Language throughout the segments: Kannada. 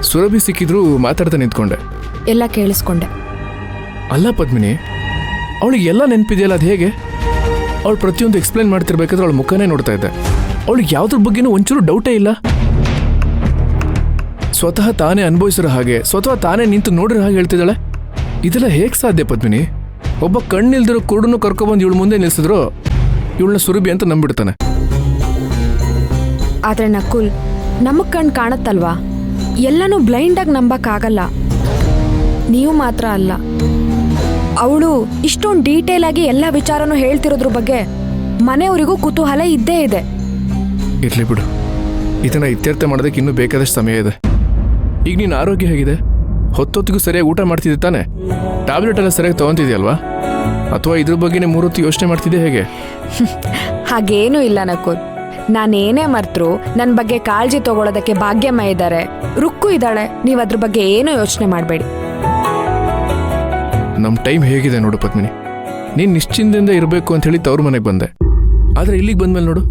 ಸುರಭಿ ಸಿಕ್ಕಿದ್ರು ಮಾತಾಡ್ತಾ ನಿಂತ್ಕೊಂಡೆ. ಎಲ್ಲ ಕೇಳಿಸ್ಕೊಂಡೆ. ಅಲ್ಲ ಪದ್ಮಿನಿ, ಅವಳಿಗೆ ಎಲ್ಲ ನೆನಪಿದೆಯಲ್ಲ, ಅದು ಹೇಗೆ? ಅವಳು ಪ್ರತಿಯೊಂದು ಎಕ್ಸ್ಪ್ಲೈನ್ ಮಾಡ್ತಿರ್ಬೇಕಾದ್ರೆ ಅವಳ ಮುಖನೇ ನೋಡ್ತಾ ಇದ್ದೆ. ಅವಳಿಗೆ ಯಾವುದ್ರ ಬಗ್ಗೆನೂ ಒಂಚೂರು ಡೌಟೇ ಇಲ್ಲ. ಸ್ವತಃ ತಾನೇ ಅನುಭವಿಸಿರೋ ಹಾಗೆ, ಸ್ವತಃ ತಾನೇ ನಿಂತು ನೋಡಿರೋ ಹಾಗೆ ಹೇಳ್ತಿದ್ದಾಳೆ. ಇದೆಲ್ಲ ಹೇಗೆ ಸಾಧ್ಯ ಪದ್ಮಿನಿ? ಒಬ್ಬ ಕಣ್ಣಿಲ್ದಿರೋ ಕುರುಡನ್ನು ಕರ್ಕೊಬಂದು ಇವಳು ಮುಂದೆ ನಿಲ್ಸಿದ್ರು ಇವಳನ್ನ ಸುರಭಿ ಅಂತ ನಂಬಿಡ್ತಾನೆ. ಆದ್ರೆ ನಕುಲ್, ನಮಗ್ ಕಣ್ ಕಾಣತ್ತಲ್ವಾ, ಎಲ್ಲನೂ ಬ್ಲೈಂಡಾಗಿ ನಂಬಕ್ಕಾಗಲ್ಲ. ನೀವು ಮಾತ್ರ ಅಲ್ಲ, ಅವಳು ಇಷ್ಟೊಂದು ಡೀಟೇಲ್ ಆಗಿ ಎಲ್ಲ ವಿಚಾರನೂ ಹೇಳ್ತಿರೋದ್ರ ಬಗ್ಗೆ ಮನೆಯವರಿಗೂ ಕುತೂಹಲ ಇದ್ದೇ ಇದೆ. ಇರ್ಲಿ ಬಿಡು, ಇದನ್ನ ಇತ್ಯರ್ಥ ಮಾಡೋದಕ್ಕೆ ಇನ್ನೂ ಬೇಕಾದಷ್ಟು ಸಮಯ ಇದೆ. ಈಗ ನಿನ್ನ ಆರೋಗ್ಯ ಹೇಗಿದೆ? ಹೊತ್ತೊತ್ತಿಗೂ ಸರಿಯಾಗಿ ಊಟ ಮಾಡ್ತಿದ್ದೆ ತಾನೆ? ಟ್ಯಾಬ್ಲೆಟ್ ಎಲ್ಲ ಸರಿಯಾಗಿ ತಗೊಂತಿದ್ಯಲ್ವಾ? ಅಥವಾ ಇದ್ರ ಬಗ್ಗೆನೇ 3 ಹೊತ್ತು ಯೋಚನೆ ಮಾಡ್ತಿದ್ದೆ ಹೇಗೆ? ಹಾಗೇನೂ ಇಲ್ಲ ನಕುಲ್. ನಾನೇನೇ ಮರ್ತರು ನನ್ನ ಬಗ್ಗೆ ಕಾಳಜಿ ತಗೊಳ್ಳೋದಕ್ಕೆ ಭಾಗ್ಯಮ್ಮ ಇದ್ದಾರೆ, ರುಕ್ಕು ಇದ್ದಾಳೆ. ನೀವು ಅದ್ರ ಬಗ್ಗೆ ಏನೂ ಯೋಚನೆ ಮಾಡಬೇಡಿ. ನಮ್ಮ ಟೈಮ್ ಹೇಗಿದೆ ನೋಡು ಪದ್ಮಿನಿ. ನೀನು ನಿಶ್ಚಿಂತೆಯಿಂದ ಇರಬೇಕು ಅಂತ ಹೇಳಿ ತವ್ರ ಮನೆಗೆ ಬಂದೆ. ಆದರೆ ಇಲ್ಲಿಗೆ ಬಂದ್ಮೇಲೆ ನೋಡು,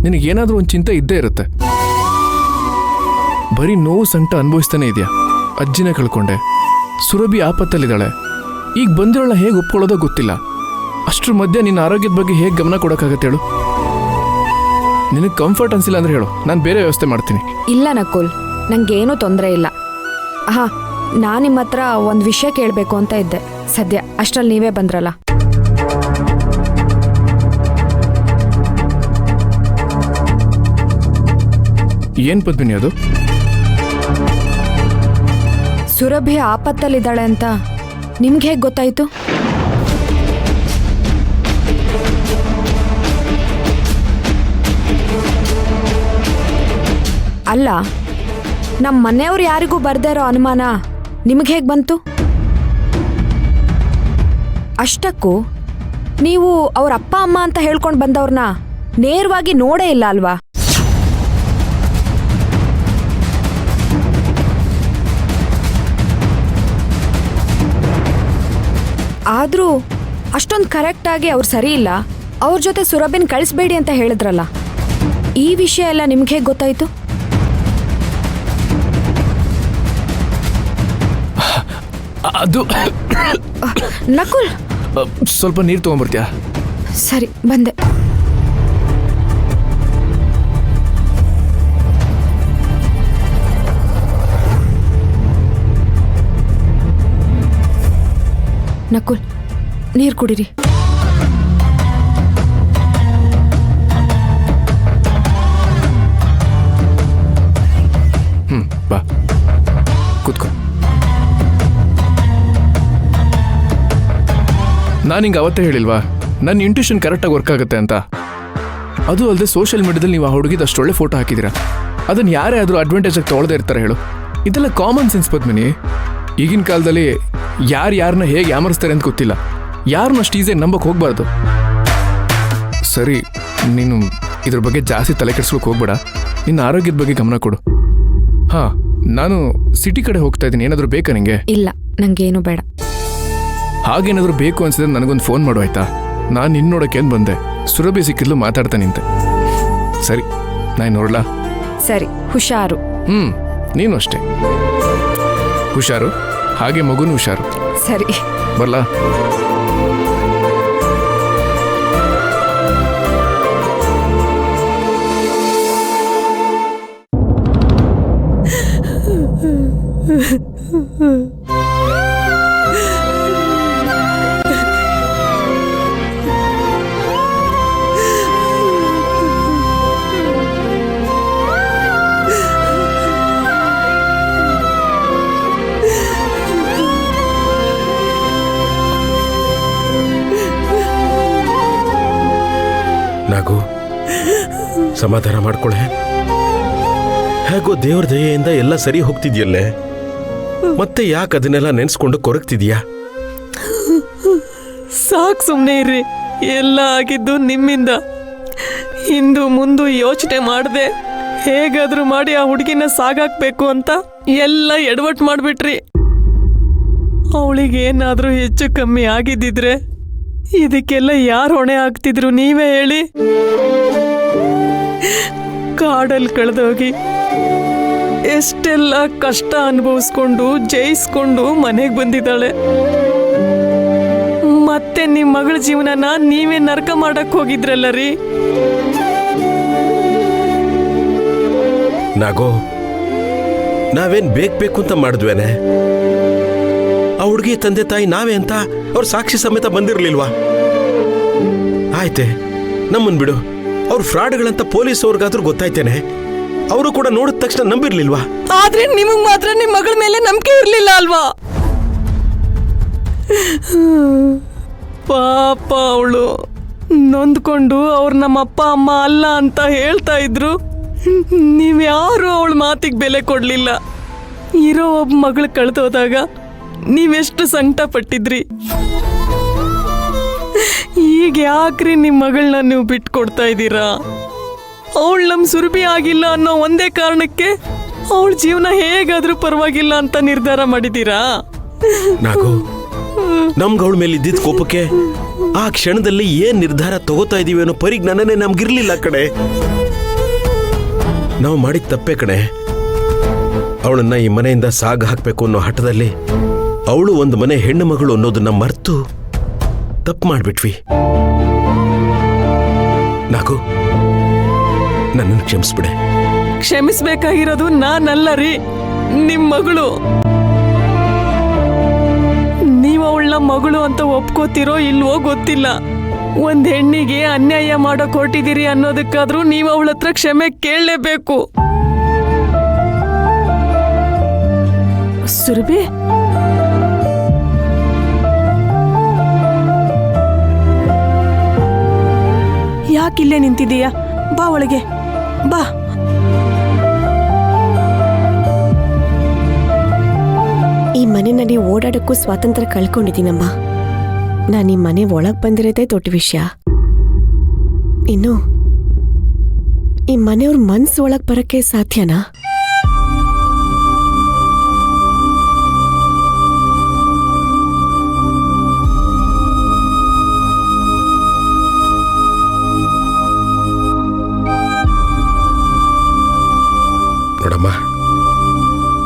ನಿನಗೇನಾದರೂ ಒಂದು ಚಿಂತೆ ಇದ್ದೇ ಇರುತ್ತೆ. ಬರೀ ನೋವು ಸಂಕಟ ಅನುಭವಿಸ್ತಾನೆ ಇದೆಯಾ. ಅಜ್ಜಿನ ಕಳ್ಕೊಂಡೆ, ಸುರಭಿ ಆಪತ್ತಲ್ಲಿದ್ದಾಳೆ. ಈಗ ಬಂದಿರೋಳ ಹೇಗೆ ಒಪ್ಕೊಳ್ಳೋದೋ ಗೊತ್ತಿಲ್ಲ. ಅಷ್ಟ್ರ ಮಧ್ಯೆ ನಿನ್ನ ಆರೋಗ್ಯದ ಬಗ್ಗೆ ಹೇಗೆ ಗಮನ ಕೊಡೋಕ್ಕಾಗತ್ತೆ ಹೇಳು? ನಿನಗೆ ಕಂಫರ್ಟ್ ಅನ್ಸಿಲ್ಲ ಅಂದ್ರೆ ಹೇಳು, ನಾನು ಬೇರೆ ವ್ಯವಸ್ಥೆ ಮಾಡ್ತೀನಿ. ಇಲ್ಲ ನಕುಲ್, ನಂಗೇನೂ ತೊಂದರೆ ಇಲ್ಲ. ನಾನು ನಿಮ್ಮ ಹತ್ರ ಒಂದು ವಿಷಯ ಕೇಳಬೇಕು ಅಂತ ಇದ್ದೆ. ಸದ್ಯ ಅಷ್ಟರಲ್ಲಿ ನೀವೇ ಬಂದ್ರಲ್ಲ. ಏನ್ ಪದ್ಮಿನಿ ಅದು? ಸುರಭಿ ಆಪತ್ತಲ್ಲಿದ್ದಾಳೆ ಅಂತ ನಿಮ್ಗೆ ಹೇಗೆ ಗೊತ್ತಾಯ್ತು? ಅಲ್ಲ, ನಮ್ಮ ಮನೆಯವ್ರು ಯಾರಿಗೂ ಬರ್ದೇ ಇರೋ ಅನುಮಾನ ನಿಮಗೆ ಹೇಗೆ ಬಂತು? ಅಷ್ಟಕ್ಕೂ ನೀವು ಅವ್ರ ಅಪ್ಪ ಅಮ್ಮ ಅಂತ ಹೇಳ್ಕೊಂಡು ಬಂದವ್ರನ್ನ ನೇರವಾಗಿ ನೋಡೇ ಇಲ್ಲ ಅಲ್ವಾ? ಆದರೂ ಅಷ್ಟೊಂದು ಕರೆಕ್ಟಾಗಿ ಅವ್ರು ಸರಿ ಇಲ್ಲ, ಅವ್ರ ಜೊತೆ ಸುರಭಿನ ಕಳಿಸ್ಬೇಡಿ ಅಂತ ಹೇಳಿದ್ರಲ್ಲ, ಈ ವಿಷಯ ಎಲ್ಲ ನಿಮ್ಗೆ ಹೇಗೆ ಗೊತ್ತಾಯ್ತು? ಅದು ನಕುಲ್, ಸ್ವಲ್ಪ ನೀರು ತಗೊಂಡ್ಬರ್ತೀಯಾ? ಸರಿ, ಬಂದೆ. ನಕುಲ್, ನೀರು ಕುಡೀರಿ. ಬಾ ಕೂತ್ಕೋ. ನಾನು ಹಿಂಗೆ ಅವತ್ತೇ ಹೇಳಿಲ್ವಾ, ನನ್ನ ಇಂಟ್ಯೂಷನ್ ಕರೆಕ್ಟಾಗಿ ವರ್ಕ್ ಆಗುತ್ತೆ ಅಂತ. ಅದು ಅಲ್ಲದೆ ಸೋಷಿಯಲ್ ಮೀಡಿಯಾದಲ್ಲಿ ನೀವು ಆ ಹುಡುಗಿದ ಅಷ್ಟೊಳ್ಳೆ ಫೋಟೋ ಹಾಕಿದ್ದೀರಾ. ಅದನ್ನು ಯಾರೇ ಆದರೂ ಅಡ್ವಾಂಟೇಜಾಗಿ ತೊಗೊಳದೇ ಇರ್ತಾರೆ ಹೇಳು? ಇದೆಲ್ಲ ಕಾಮನ್ ಸೆನ್ಸ್ ಪದ್ಮಿನಿ. ಈಗಿನ ಕಾಲದಲ್ಲಿ ಯಾರನ್ನ ಹೇಗೆ ಯಾಮರಿಸ್ತಾರೆ ಅಂತ ಗೊತ್ತಿಲ್ಲ. ಯಾರನ್ನ ಅಷ್ಟು ಈಸಿಯಾಗಿ ನಂಬಕ್ಕೆ ಹೋಗ್ಬಾರ್ದು. ಸರಿ, ನೀನು ಇದ್ರ ಬಗ್ಗೆ ಜಾಸ್ತಿ ತಲೆ ಕೆಡಿಸ್ಲಿಕ್ಕೆ ಹೋಗ್ಬೇಡ. ನಿನ್ನ ಆರೋಗ್ಯದ ಬಗ್ಗೆ ಗಮನ ಕೊಡು. ನಾನು ಸಿಟಿ ಕಡೆ ಹೋಗ್ತಾ ಇದ್ದೀನಿ. ಏನಾದರೂ ಬೇಕಾ ನಿಂಗೆ? ಇಲ್ಲ, ನಂಗೇನು ಬೇಡ. ಹಾಗೇನಾದರೂ ಬೇಕು ಅನ್ಸಿದ್ರೆ ನನಗೊಂದು ಫೋನ್ ಮಾಡು ಆಯ್ತಾ? ನಾನು ನಿನ್ನ ನೋಡೋಕೆ ಏನು ಬಂದೆ, ಸುರಭಿ ಸಿಕ್ಕಿದ್ಲು, ಮಾತಾಡ್ತಾ ನಿಂತೆ. ಸರಿ, ನಾನು ನೋಡ್ಲಾ? ಸರಿ, ಹುಷಾರು. ನೀನು ಅಷ್ಟೇ ಹುಷಾರು, ಹಾಗೆ ಮಗುನು ಹುಷಾರು. ಸರಿ, ಬರ್ಲಾ? ನಾಗು, ಸಮಾಧಾನ ಮಾಡ್ಕೊಳ್ಳೆ. ಹೇಗೋ ದೇವ್ರ ದಯೆಯಿಂದ ಎಲ್ಲ ಸರಿ ಹೋಗ್ತಿದ್ಯಲ್ಲೇ, ಮತ್ತೆ ಯಾಕೆ ಅದನ್ನೆಲ್ಲ ನೆನ್ಸ್ಕೊಂಡು ಕೊರಗ್ತಿದ್ಯಾ? ಸಾಕು, ಸುಮ್ಮನೆ ಇರ್ರಿ. ಎಲ್ಲ ಆಗಿದ್ದು ನಿಮ್ಮಿಂದ. ಹಿಂದು ಮುಂದು ಯೋಚನೆ ಮಾಡದೆ ಹೇಗಾದ್ರೂ ಮಾಡಿ ಆ ಹುಡುಗಿನ ಸಾಗಾಕ್ಬೇಕು ಅಂತ ಎಲ್ಲ ಎಡವಟ್ ಮಾಡಿಬಿಟ್ರಿ. ಅವಳಿಗೇನಾದ್ರೂ ಹೆಚ್ಚು ಕಮ್ಮಿ ಆಗಿದ್ದಿದ್ರೆ ಇದಕ್ಕೆಲ್ಲ ಯಾರು ಹೊಣೆ ಆಗ್ತಿದ್ರು ನೀವೇ ಹೇಳಿ? ಕಾಡಲ್ಲಿ ಕಳೆದೋಗಿ ಎಷ್ಟೆಲ್ಲ ಕಷ್ಟ ಅನುಭವಿಸ್ಕೊಂಡು ಜಯಿಸ್ಕೊಂಡು ಮನೆಗೆ ಬಂದಿದ್ದಾಳೆ. ಮತ್ತೆ ನಿಮ್ ಮಗಳ ಜೀವನನ ನೀವೇ ನರಕ ಮಾಡಕ್ ಹೋಗಿದ್ರಲ್ಲ ರೀ. ನಾಗೋ, ನಾವೇನ್ ಬೇಕು ಅಂತ ಮಾಡಿದ್ವೇನೆ? ಆ ಹುಡುಗಿ ತಂದೆ ತಾಯಿ ನಾವೇ ಅಂತ ಅವ್ರ ಸಾಕ್ಷಿ ಸಮೇತ ಬಂದಿರ್ಲಿಲ್ವಾ? ಆಯ್ತೆ, ನಮ್ಮನ್ ಬಿಡು. ಅವ್ರ ಫ್ರಾಡ್ಗಳಂತ ಪೊಲೀಸ್ ಅವ್ರಿಗಾದ್ರೂ ಗೊತ್ತಾಯ್ತೇನೆ. ಅವರು ಕೂಡ ನೋಡಿದ ತಕ್ಷಣ ನಂಬಿರ್ಲಿಲ್ವಾ? ಆದ್ರೆ ನಿಮಗ್ ಮಾತ್ರ ನಿಮ್ ಮಗಳ ಮೇಲೆ ನಂಬಿಕೆ ಇರ್ಲಿಲ್ಲ ಅಲ್ವಾ? ಪಾಪ ಅವಳು ನೊಂದ್ಕೊಂಡು ಅವ್ರು ನಮ್ಮ ಅಪ್ಪ ಅಮ್ಮ ಅಲ್ಲ ಅಂತ ಹೇಳ್ತಾ ಇದ್ರು. ನೀವ್ಯಾರು ಅವಳ ಮಾತಿಗೆ ಬೆಲೆ ಕೊಡ್ಲಿಲ್ಲ. ಇರೋ ಒಬ್ಬ ಮಗಳು ಕಳೆದೋದಾಗ ನೀವೆಷ್ಟು ಸಂಕಟ ಪಟ್ಟಿದ್ರಿ. ಈಗ ಯಾಕ್ರಿ ನಿಮ್ಮ ಮಗಳನ್ನ ನೀವು ಬಿಟ್ಕೊಡ್ತಾ ಇದ್ದೀರಾ? ಅವಳು ನಮ್ಮ ಸುರಭಿ ಆಗಿಲ್ಲ ಅನ್ನೋ ಒಂದೇ ಕಾರಣಕ್ಕೆ ಅವಳ ಜೀವನ ಹೇಗಾದ್ರೂ ಪರವಾಗಿಲ್ಲ ಅಂತ ನಿರ್ಧಾರ ಮಾಡಿದ್ದೀರಾ? ನಾಗೋ, ನಮ್ಗೆ ಅವಳ ಮೇಲೆ ಇದ್ದಿದ್ದ ಕೋಪಕ್ಕೆ ಆ ಕ್ಷಣದಲ್ಲಿ ಏನ್ ನಿರ್ಧಾರ ತಗೋತಾ ಇದೀವಿ ಅನ್ನೋ ಪರಿಜ್ಞಾನನೇ ನಮ್ಗಿರ್ಲಿಲ್ಲ ಕಣೆ. ನಾವು ಮಾಡಿದ ತಪ್ಪೇ ಕಣೆ. ಅವಳನ್ನ ಈ ಮನೆಯಿಂದ ಸಾಗ ಹಾಕ್ಬೇಕು ಅನ್ನೋ ಹಠದಲ್ಲಿ ಅವಳು ಒಂದು ಮನೆ ಹೆಣ್ಣು ಮಗಳು ಅನ್ನೋದನ್ನ ಮರೆತು ತಪ್ಪು ಮಾಡ್ಬಿಟ್ವಿ. ನಾಗು, ನನ್ನನ್ನು ಕ್ಷಮಿಸ್ಬಿಡೆ. ಕ್ಷಮಿಸ್ಬೇಕಾಗಿರೋದು ನಾನಲ್ಲ ರೀ, ನಿಮ್ ಮಗಳು. ನೀವು ಅವಳ ಮಗಳು ಅಂತ ಒಪ್ಕೋತಿರೋ ಇಲ್ವೋ ಗೊತ್ತಿಲ್ಲ. ಒಂದ್ ಹೆಣ್ಣಿಗೆ ಅನ್ಯಾಯ ಮಾಡಕ್ ಹೊರಟಿದ್ದೀರಿ ಅನ್ನೋದಕ್ಕಾದ್ರೂ ನೀವು ಅವಳ ಹತ್ರ ಕ್ಷಮೆ ಕೇಳಲೇಬೇಕು. ಸುರಭಿ, ಯಾಕಿಲ್ಲೇ ನಿಂತಿದೀಯಾ? ಬಾ ಒಳಗೆ ಬಾ. ಈ ಮನೆಯಲ್ಲಿ ಓಡಾಡಕ್ಕೂ ಸ್ವಾತಂತ್ರ್ಯ ಕಳ್ಕೊಂಡಿದ್ದೀನಮ್ಮ. ನಾನು ಈ ಮನೆ ಒಳಗೆ ಬಂದಿರೋದೇ ದೊಡ್ಡ ವಿಷಯ. ಇನ್ನು ಈ ಮನೆಯವ್ರ ಮನ್ಸು ಒಳಗೆ ಬರಕ್ಕೆ ಸಾಧ್ಯನಾ? ನೋಡಮ್ಮ,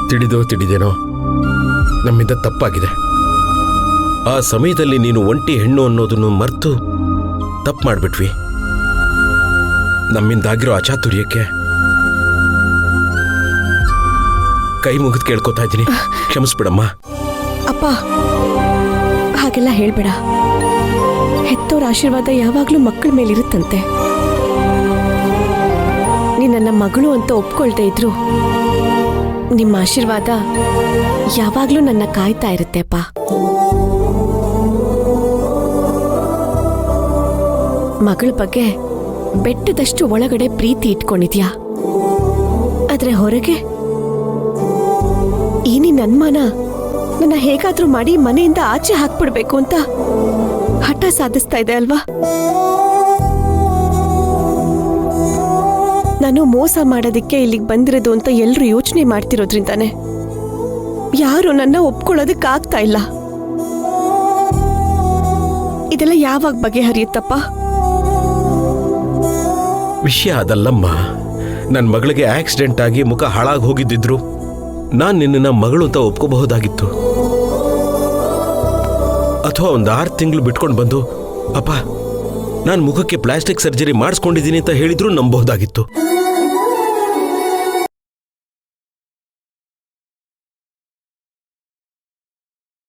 ತಿಳಿದೇನೋ ನಮ್ಮಿಂದ ತಪ್ಪಾಗಿದೆ. ಆ ಸಮಯದಲ್ಲಿ ನೀನು ಒಂಟಿ ಹೆಣ್ಣು ಅನ್ನೋದನ್ನು ಮರೆತು ತಪ್ಪು ಮಾಡಿಬಿಟ್ವಿ. ನಮ್ಮಿಂದಾಗಿರೋ ಅಚಾತುರ್ಯಕ್ಕೆ ಕೈ ಮುಗಿದು ಕೇಳ್ಕೊತಾ ಇದ್ದೀನಿ, ಕ್ಷಮಿಸ್ಬಿಡಮ್ಮ. ಅಪ್ಪ, ಹಾಗೆಲ್ಲ ಹೇಳ್ಬೇಡ. ಹೆತ್ತೋರ ಆಶೀರ್ವಾದ ಯಾವಾಗ್ಲೂ ಮಕ್ಕಳ ಮೇಲಿರುತ್ತಂತೆ. ನೀ ನನ್ನ ಮಗಳು ಅಂತ ಒಪ್ಕೊಳ್ತಾ ಇದ್ರು ನಿಮ್ಮ ಆಶೀರ್ವಾದ ಯಾವಾಗ್ಲೂ ನನ್ನ ಕಾಯ್ತಾ ಇರುತ್ತೆ ಅಪ್ಪ. ಮಗಳ ಬಗ್ಗೆ ಬೆಟ್ಟದಷ್ಟು ಒಳಗಡೆ ಪ್ರೀತಿ ಇಟ್ಕೊಂಡಿದ್ಯಾ, ಆದ್ರೆ ಹೊರಗೆ ಈ ನಿನ್ನ ಅನುಮಾನ ನನ್ನ ಹೇಗಾದ್ರೂ ಮಾಡಿ ಮನೆಯಿಂದ ಆಚೆ ಹಾಕ್ಬಿಡ್ಬೇಕು ಅಂತ ಹಠ ಸಾಧಿಸ್ತಾ ಇದೆ ಅಲ್ವಾ? ನಾನು ಮೋಸ ಮಾಡೋದಕ್ಕೆ ಇಲ್ಲಿಗೆ ಬಂದಿರೋದು ಅಂತ ಎಲ್ಲರೂ ಯೋಚನೆ ಮಾಡ್ತಿರೋದ್ರಿಂದಾನೆ ಯಾರು ನನ್ನ ಒಪ್ಕೊಳ್ಳೋದಕ್ಕಾಗ್ತಾ ಇಲ್ಲ. ಇದೆಲ್ಲ ಯಾವಾಗ ಬಗೆಹರಿಯುತ್ತಪ್ಪ? ವಿಷಯ ಅದಲ್ಲಮ್ಮ. ನನ್ನ ಮಗಳಿಗೆ ಆಕ್ಸಿಡೆಂಟ್ ಆಗಿ ಮುಖ ಹಾಳಾಗಿ ಹೋಗಿದ್ದಿದ್ರು ನಾನು ನಿನ್ನ ಮಗಳು ಅಂತ ಒಪ್ಕೋಬಹುದಾಗಿತ್ತು. ಅಥವಾ ಒಂದು 6 ತಿಂಗಳು ಬಿಟ್ಕೊಂಡು ಬಂದು ಅಪ್ಪ ನಾನು ಮುಖಕ್ಕೆ ಪ್ಲಾಸ್ಟಿಕ್ ಸರ್ಜರಿ ಮಾಡಿಸ್ಕೊಂಡಿದ್ದೀನಿ ಅಂತ ಹೇಳಿದ್ರು ನಂಬಬಹುದಾಗಿತ್ತು.